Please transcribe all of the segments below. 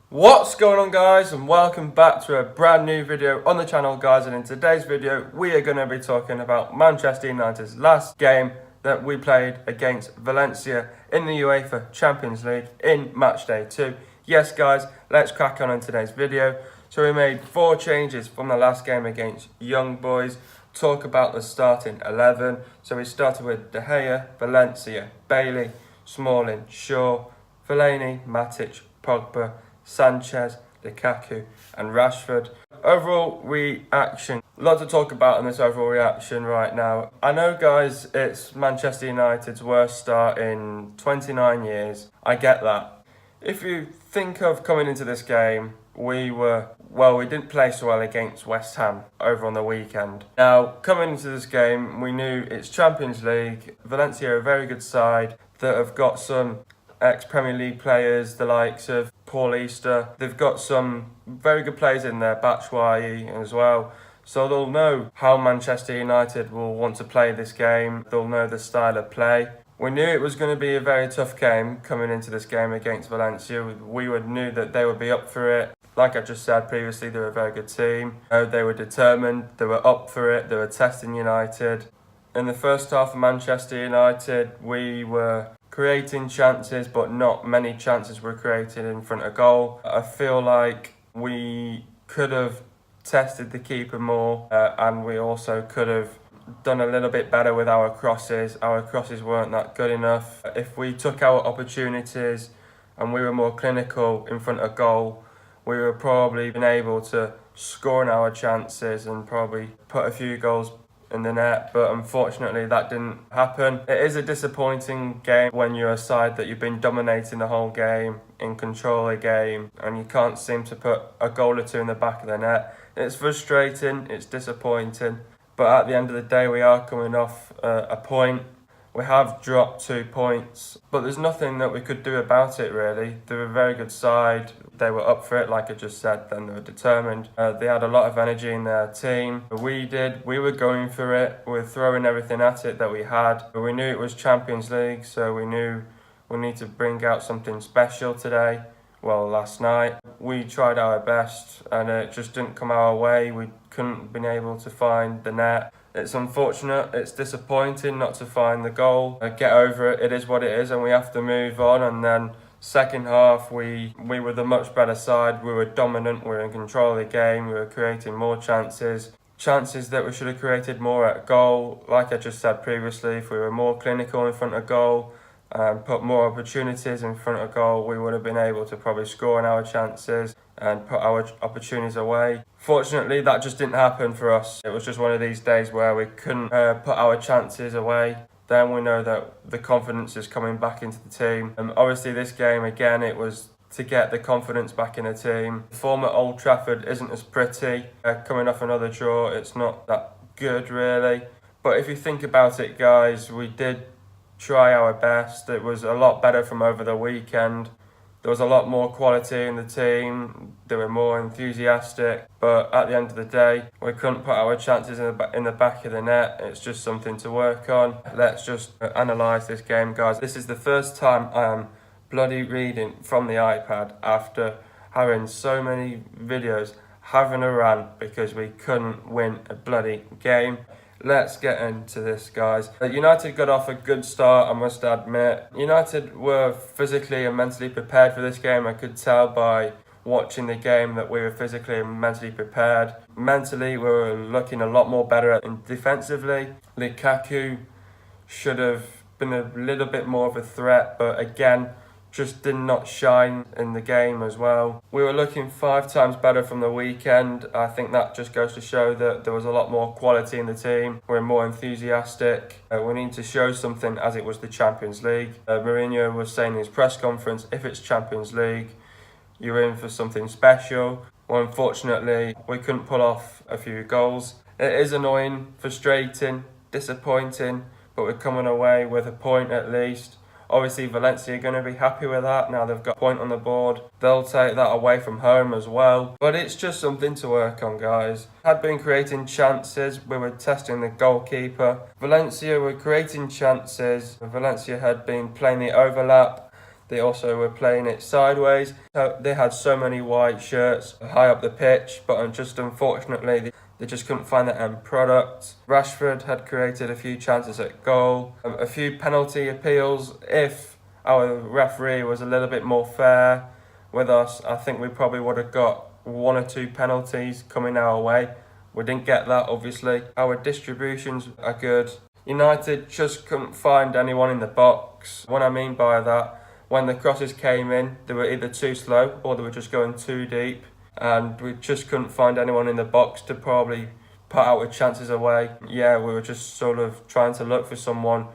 What's going on, guys, and welcome back to a brand new video on the channel, guys. And in today's video we are going to be talking about Manchester United's last game that we played against Valencia in the UEFA Champions League in match day 2. Yes guys, let's crack on in today's video. So we made 4 changes from the last game against Young Boys. Talk about the starting 11. So we started with De Gea, Valencia, Bailey, Smalling, Shaw, Fellaini, Matic, Pogba, Sanchez, Lukaku and Rashford. Overall reaction. A lot to talk about in this overall reaction right now. I know, guys, it's Manchester United's worst start in 29 years. I get that. If you think of coming into this game, we didn't play so well against West Ham over on the weekend. Now, coming into this game, we knew it's Champions League. Valencia are a very good side that have got some ex-Premier League players, the likes of Paul Easter. They've got some very good players in there, Batshuayi as well. So they'll know how Manchester United will want to play this game. They'll know the style of play. We knew it was going to be a very tough game coming into this game against Valencia. We knew that they would be up for it. Like I just said previously, they're a very good team. They were determined, they were up for it, they were testing United. In the first half of Manchester United, we were creating chances, but not many chances were created in front of goal. I feel like we could have tested the keeper more, and we also could have done a little bit better with our crosses. Our crosses weren't that good enough. If we took our opportunities and we were more clinical in front of goal, we would probably been able to score in our chances and probably put a few goals in the net, but unfortunately that didn't happen. It is a disappointing game when you're a side that you've been dominating the whole game, in control of the game, and you can't seem to put a goal or two in the back of the net. It's frustrating, it's disappointing, but at the end of the day we are coming off a point. We have dropped 2 points, but there's nothing that we could do about it really. They're a very good side. They were up for it, like I just said, then they were determined. They had a lot of energy in their team. We were going for it. We were throwing everything at it that we had. But we knew it was Champions League, so we knew we need to bring out something special today. Well, last night. We tried our best and it just didn't come our way. We couldn't been able to find the net. It's unfortunate, it's disappointing not to find the goal. Get over it, it is what it is, and we have to move on. And then second half, we were the much better side. We were dominant, we were in control of the game, we were creating more chances. Chances that we should have created more at goal. Like I just said previously, if we were more clinical in front of goal and put more opportunities in front of goal, we would have been able to probably score in our chances and put our opportunities away. Fortunately, that just didn't happen for us. It was just one of these days where we couldn't put our chances away. Then we know that the confidence is coming back into the team. Obviously, this game, again, it was to get the confidence back in the team. The form at Old Trafford isn't as pretty. Coming off another draw, it's not that good, really. But if you think about it, guys, we did try our best. It was a lot better from over the weekend. There was a lot more quality in the team. They were more enthusiastic, but at the end of the day, we couldn't put our chances in the back of the net. It's just something to work on. Let's just analyse this game, guys. This is the first time I am bloody reading from the iPad after having so many videos having a rant because we couldn't win a bloody game. Let's get into this, guys. United got off a good start, I must admit. United were physically and mentally prepared for this game. I could tell by watching the game that we were physically and mentally prepared. Mentally, we were looking a lot more better defensively. Lukaku should have been a little bit more of a threat, but again, just did not shine in the game as well. We were looking 5 times better from the weekend. I think that just goes to show that there was a lot more quality in the team. We're more enthusiastic. We need to show something as it was the Champions League. Mourinho was saying in his press conference, if it's Champions League, you're in for something special. Well, unfortunately, we couldn't pull off a few goals. It is annoying, frustrating, disappointing, but we're coming away with a point at least. Obviously, Valencia are going to be happy with that. Now they've got a point on the board. They'll take that away from home as well. But it's just something to work on, guys. Had been creating chances. We were testing the goalkeeper. Valencia were creating chances. Valencia had been playing the overlap. They also were playing it sideways. So they had so many white shirts high up the pitch, but just unfortunately they just couldn't find the end product. Rashford had created a few chances at goal, a few penalty appeals. If our referee was a little bit more fair with us, I think we probably would have got 1 or 2 penalties coming our way. We didn't get that, obviously. Our distributions are good. United just couldn't find anyone in the box. What I mean by that, when the crosses came in, they were either too slow or they were just going too deep. And we just couldn't find anyone in the box to probably put our chances away. Yeah, we were just sort of trying to look for someone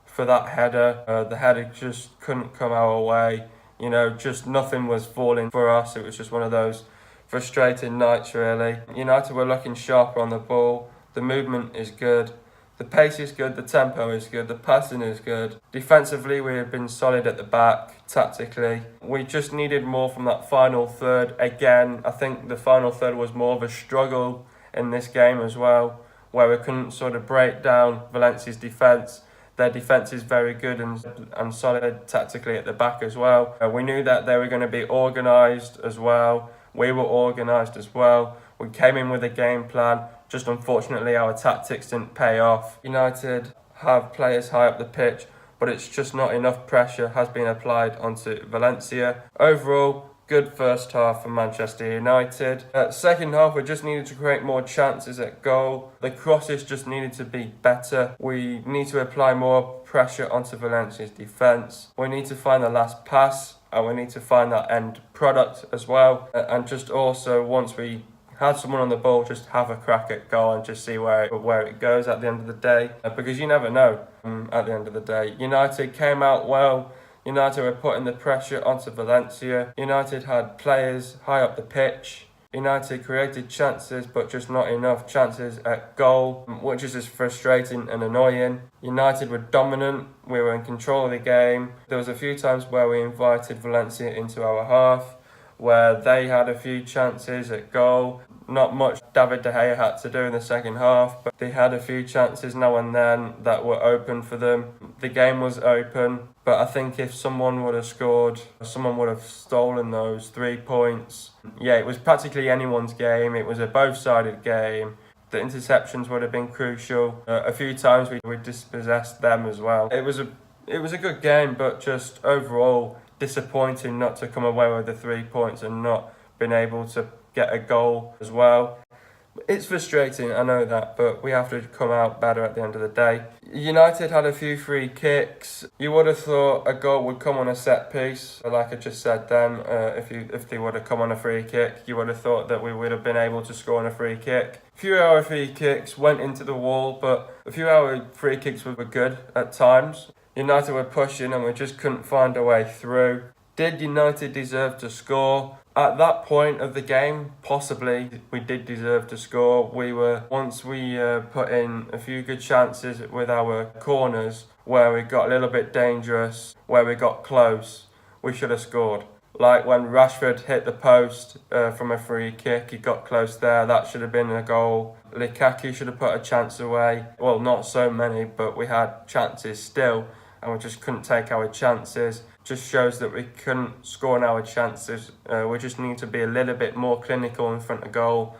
for that header. The header just couldn't come our way. You know, just nothing was falling for us. It was just one of those frustrating nights, really. United were looking sharper on the ball. The movement is good. The pace is good, the tempo is good, the passing is good. Defensively, we have been solid at the back, tactically. We just needed more from that final third. Again, I think the final third was more of a struggle in this game as well, where we couldn't sort of break down Valencia's defence. Their defence is very good and solid tactically at the back as well. We knew that they were going to be organised as well. We were organised as well. We came in with a game plan. Just unfortunately, our tactics didn't pay off. United have players high up the pitch, but it's just not enough pressure has been applied onto Valencia. Overall, good first half for Manchester United. Second half, we just needed to create more chances at goal. The crosses just needed to be better. We need to apply more pressure onto Valencia's defence. We need to find the last pass, and we need to find that end product as well. And just also, once we had someone on the ball, just have a crack at goal and just see where it goes at the end of the day. Because you never know at the end of the day. United came out well. United were putting the pressure onto Valencia. United had players high up the pitch. United created chances, but just not enough chances at goal, which is just frustrating and annoying. United were dominant. We were in control of the game. There was a few times where we invited Valencia into our half, where they had a few chances at goal. Not much David De Gea had to do in the second half, but they had a few chances now and then that were open for them. The game was open, but I think if someone would have scored, someone would have stolen those 3 points. Yeah, it was practically anyone's game. It was a both-sided game. The interceptions would have been crucial. A few times we dispossessed them as well. It was a good game, but just overall disappointing not to come away with the 3 points and not been able to get a goal as well. It's frustrating, I know that, but we have to come out better at the end of the day. United had a few free kicks. You would have thought a goal would come on a set piece, like I just said then. If they would have come on a free kick, you would have thought that we would have been able to score on a free kick. A few of our free kicks went into the wall, but a few of our free kicks were good at times. United were pushing and we just couldn't find a way through. Did United deserve to score? At that point of the game, possibly we did deserve to score. Once we put in a few good chances with our corners, where we got a little bit dangerous, where we got close, we should have scored. Like when Rashford hit the post from a free kick, he got close there, that should have been a goal. Lukaku should have put a chance away. Well, not so many, but we had chances still, and we just couldn't take our chances. Just shows that we couldn't score on our chances. We just need to be a little bit more clinical in front of goal.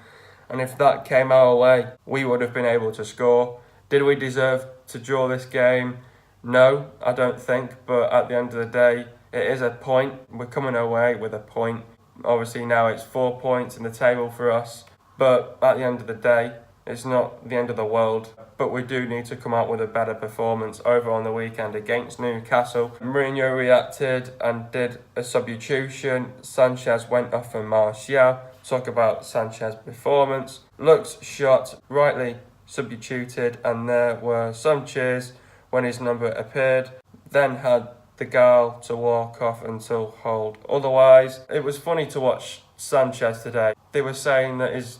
And if that came our way, we would have been able to score. Did we deserve to draw this game? No, I don't think. But at the end of the day, it is a point. We're coming away with a point. Obviously now it's 4 points in the table for us. But at the end of the day, it's not the end of the world, but we do need to come out with a better performance over on the weekend against Newcastle. Mourinho reacted and did a substitution. Sanchez went off for Martial. Talk about Sanchez's performance. Looks shot, rightly substituted, and there were some cheers when his number appeared. Then had the gall to walk off until hold. Otherwise, it was funny to watch Sanchez today. They were saying that his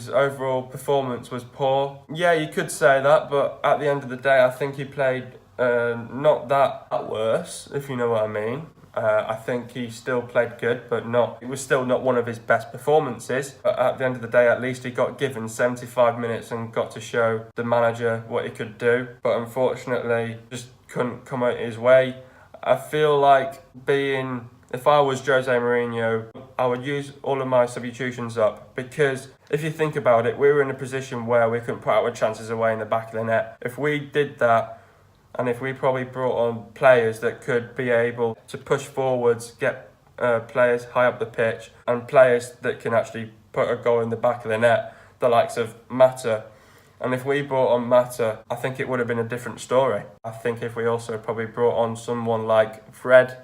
overall performance was poor. Yeah, you could say that, but at the end of the day, I think he played not that worse, if you know what I mean. I think he still played good, but it was still not one of his best performances. But at the end of the day, at least he got given 75 minutes and got to show the manager what he could do. But unfortunately, just couldn't come out his way. I feel like if I was Jose Mourinho, I would use all of my substitutions up, because if you think about it, we were in a position where we couldn't put our chances away in the back of the net. If we did that, and if we probably brought on players that could be able to push forwards, get players high up the pitch, and players that can actually put a goal in the back of the net, the likes of Mata. And if we brought on Mata, I think it would have been a different story. I think if we also probably brought on someone like Fred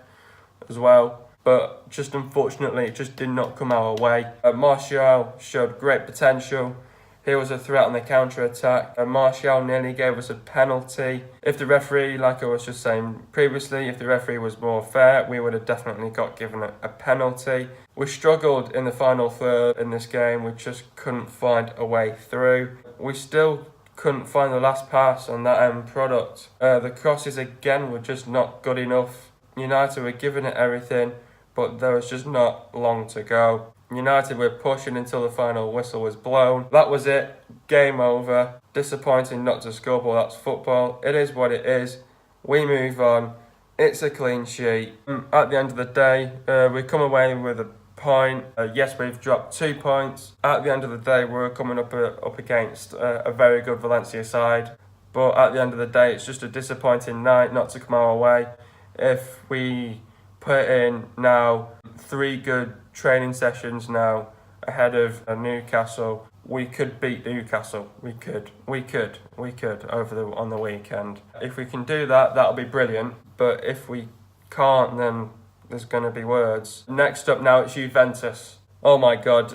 as well, but just unfortunately it just did not come our way. Martial showed great potential. He was a threat on the counter-attack. Martial nearly gave us a penalty. If the referee, like I was just saying previously, if the referee was more fair, we would have definitely got given a penalty. We struggled in the final third in this game. We just couldn't find a way through. We still couldn't find the last pass on that end product. The crosses again were just not good enough. United were giving it everything, but there was just not long to go. United were pushing until the final whistle was blown. That was it. Game over. Disappointing not to score, but that's football. It is what it is. We move on. It's a clean sheet. At the end of the day, we come away with a point. Yes, we've dropped 2 points. At the end of the day, we're coming up against a very good Valencia side. But at the end of the day, it's just a disappointing night not to come our way. If we put in now 3 good training sessions now ahead of Newcastle, we could beat Newcastle. We could on the weekend. If we can do that, that'll be brilliant. But if we can't, then there's going to be words. Next up now, it's Juventus. Oh my God,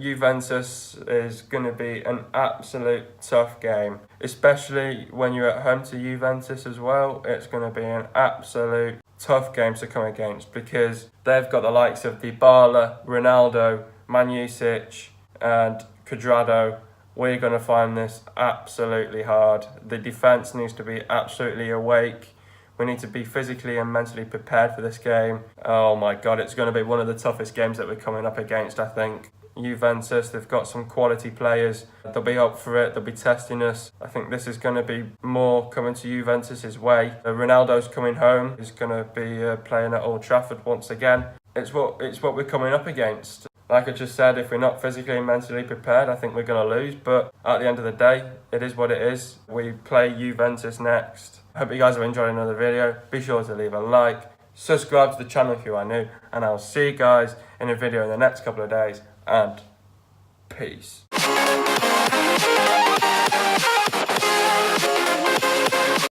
Juventus is going to be an absolute tough game, especially when you're at home to Juventus as well. It's going to be an absolute tough game to come against, because they've got the likes of Dybala, Ronaldo, Manusic and Cuadrado. We're going to find this absolutely hard. The defence needs to be absolutely awake. We need to be physically and mentally prepared for this game. Oh my God, it's going to be one of the toughest games that we're coming up against, I think. Juventus, they've got some quality players. They'll be up for it. They'll be testing us. I think this is going to be more coming to Juventus' way. Ronaldo's coming home. He's going to be playing at Old Trafford once again. It's what we're coming up against. Like I just said, if we're not physically and mentally prepared, I think we're going to lose. But at the end of the day, it is what it is. We play Juventus next. I hope you guys have enjoyed another video. Be sure to leave a like, subscribe to the channel if you are new, and I'll see you guys in a video in the next couple of days. And peace.